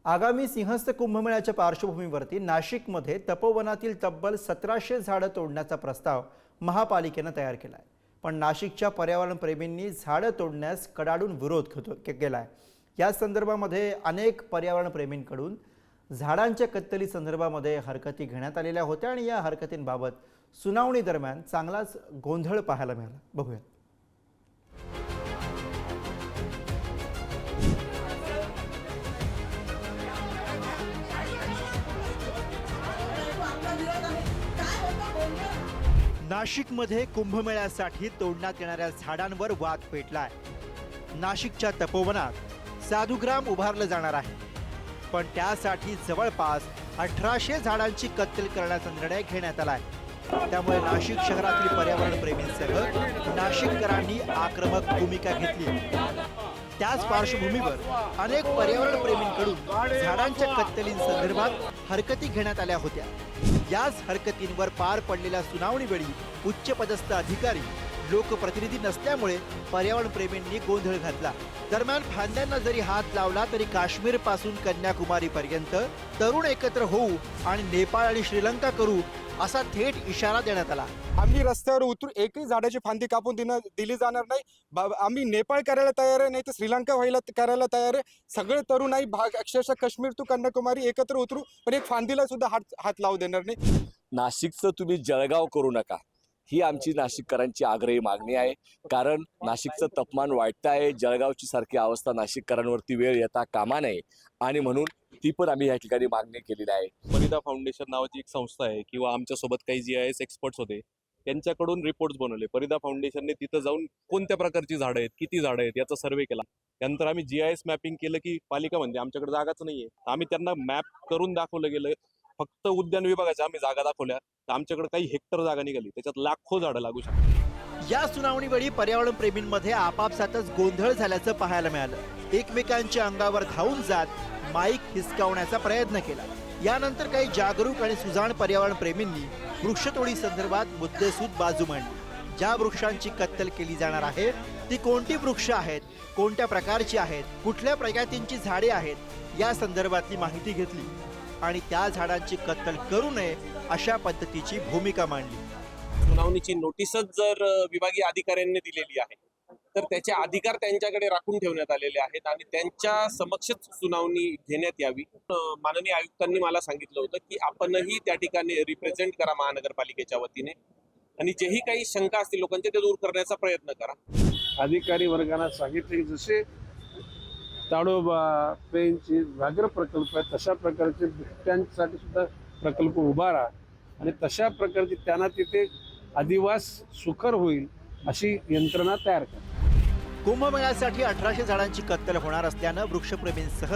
आगामी सिंहस्थ कुंभमेळ्याच्या पार्श्वभूमीवरती नाशिकमध्ये तपोवनातील तब्बल 1700 झाडं तोडण्याचा प्रस्ताव महापालिकेने तयार केला आहे। पण नाशिकच्या पर्यावरणप्रेमींनी झाडं तोडण्यास कडाडून विरोध केला आहे। या संदर्भामध्ये अनेक पर्यावरणप्रेमींकडून झाडांच्या कत्तली संदर्भामध्ये हरकती घेण्यात आलेल्या होत्या आणि या हरकतींबाबत सुनावणी दरम्यान चांगलाच गोंधळ पाहायला मिळाला। बघूया। नाशिकमध्ये कुंभमेळ्यासाठी तोडण्यात येणाऱ्या झाडांवर वाद पेटलाय। नाशिकच्या तपोवनात साधुग्राम उभारलं जाणार आहे, पण त्यासाठी जवळपास 1800 झाडांची कत्तल करण्याचा निर्णय घेण्यात आलाय। त्यामुळे नाशिक शहरातील पर्यावरणप्रेमींसह नाशिककरांनी आक्रमक भूमिका घेतली। त्याच पार्श्वभूमीवर अनेक पर्यावरणप्रेमींकडून झाडांच्या कत्तलींसंदर्भात हरकती घेण्यात आल्या होत्या। याच हरकतींवर पार पडलेल्या सुनावणीवेळी उच्चपदस्थ अधिकारी लोकप्रतिनिधी नसल्यामुळे पर्यावरणप्रेमींनी गोंधळ घातला। दरम्यान फांद्यांना जरी हात लावला तरी काश्मीर पासून कन्याकुमारी पर्यंत तरुण एकत्र होऊ आणि नेपाळ आणि श्रीलंका करू असा थेट इशारा देण्यात आला। आम्ही रस्त्यावर उतरू एकही झाडाची फांदी कापून दिली जाणार नाही। आम्ही नेपाळ करायला तयार आहे, नाही तर श्रीलंका व्हायला करायला तयार आहे। सगळे तरुणाई भाग अक्षरशः काश्मीर टू कन्याकुमारी एकत्र उतरू, पण एक फांदीला सुद्धा हात लावू देणार नाही। नाशिकचं तुम्ही जळगाव करू नका, ही आमची नाशिककरांची आग्रही मागणी आहे। कारण नाशिकचं तापमान वाढतं आहे, जळगावची सारखी अवस्था नाशिककरांवरती वेळ येता कामा नये आणि म्हणून ती पण आम्ही या ठिकाणी मागणी केलेली आहे। परिदा फाउंडेशन नावाची एक संस्था आहे किंवा आमच्यासोबत काही GIS एक्सपर्ट्स होते, त्यांच्याकडून रिपोर्ट्स बनवले। परिदा फाउंडेशनने तिथं जाऊन कोणत्या प्रकारची झाडं आहेत, किती झाडं आहेत याचा सर्वे केला। त्यानंतर आम्ही GIS मॅपिंग केलं की पालिका म्हणजे आमच्याकडे जागाच नाहीये। आम्ही त्यांना मॅप करून दाखवलं गेलं, फक्त उद्यान विभागाच्या आम्ही जागा दाखवल्या तर आमच्याकडे काही हेक्टर जागा निघाली, त्याच्यात लाखो झाडं लागू शकतात। या सुनावणीवेळी पर्यावरणप्रेमींमध्ये आपापसातच गोंधळ झाल्याचं पाहायला मिळालं। एकमेकांच्या अंगावर धावून जात माईक हिसकावण्याचा प्रयत्न केला। यानंतर काही जागरूक आणि सुजाण पर्यावरणप्रेमींनी वृक्षतोडी संदर्भात मुद्देसूद बाजू मांडली। ज्या वृक्षांची कत्तल केली जाणार आहे ती कोणती वृक्ष आहेत, कोणत्या प्रकारची आहेत, कुठल्या प्रजातींची झाडे आहेत या संदर्भातली माहिती घेतली आणि त्या झाडांची कत्तल करू नये अशा पद्धतीची भूमिका मांडली। सुनावणीची नोटीसच जर विभागीय अधिकाऱ्यांनी दिलेली आहे तर त्याचे अधिकार त्यांच्याकडे राखून ठेवण्यात आलेले आहेत आणि त्यांच्या समक्षच सुनावणी घेण्यात यावी। माननीय आयुक्तांनी मला सांगितलं होतं की आपणही त्या ठिकाणी रिप्रेझेंट करा महानगरपालिकेच्या वतीने आणि जेही काही शंका असतील लोकांचे ते दूर करण्याचा प्रयत्न करा। अधिकारी वर्गाला सांगितले जसे ताडोबा पेंची व्याघ्र प्रकल्प आहे तशा प्रकारचे बिबट्यांसाठी सुद्धा प्रकल्प उभारा आणि तशा प्रकारचे त्यांना तिथे अधिवास सुकर होईल अशी यंत्रणा तयार करा। कुंभमेळ्यासाठी 1800 झाडांची कत्तल होणार असल्यानं वृक्षप्रेमींसह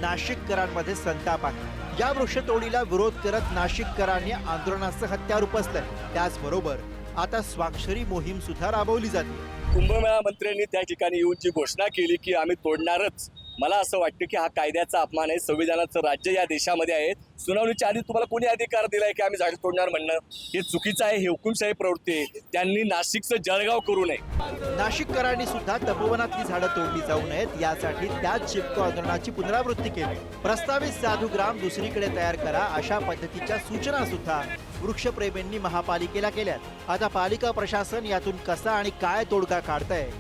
नाशिककरांमध्ये संताप आहे। या वृक्षतोडीला विरोध करत नाशिककरांनी आंदोलनाचं हत्यार उपसलंय। त्याचबरोबर आता स्वाक्षरी मोहीम सुद्धा राबवली जाते। कुंभमेळा मंत्र्यांनी त्या ठिकाणी येऊन जी घोषणा केली की आम्ही तोडणारच, मला असं वाटतं की हा कायद्याचा अपमान आहे, संविधानाचं राज्य या देशामध्ये आहे। सुनावणीच्या आधी तुम्हाला कोणी अधिकार दिलाय की आम्ही झाडं तोडणार म्हणणं? हे चुकीचं आहे, हे हुकुमशाही प्रवृत्ती आहे। त्यांनी नाशिकचं जळगाव करू नये। नाशिककरांनी सुद्धा तपोवनातली झाडं तोडली जाऊ नयेत यासाठी त्याच चिपको आंदोलनाची पुनरावृत्ती केली। प्रस्तावित साधुग्राम दुसरीकडे तयार करा अशा पद्धतीच्या सूचना सुद्धा वृक्षप्रेमींनी महापालिकेला केल्यात। आता पालिका प्रशासन यातून कसा आणि काय तोडगा काढतंय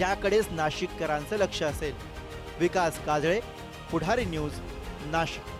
याकडेच नाशिककरांचं लक्ष असेल। विकास काजळे, पुढारी न्यूज, नाशिक।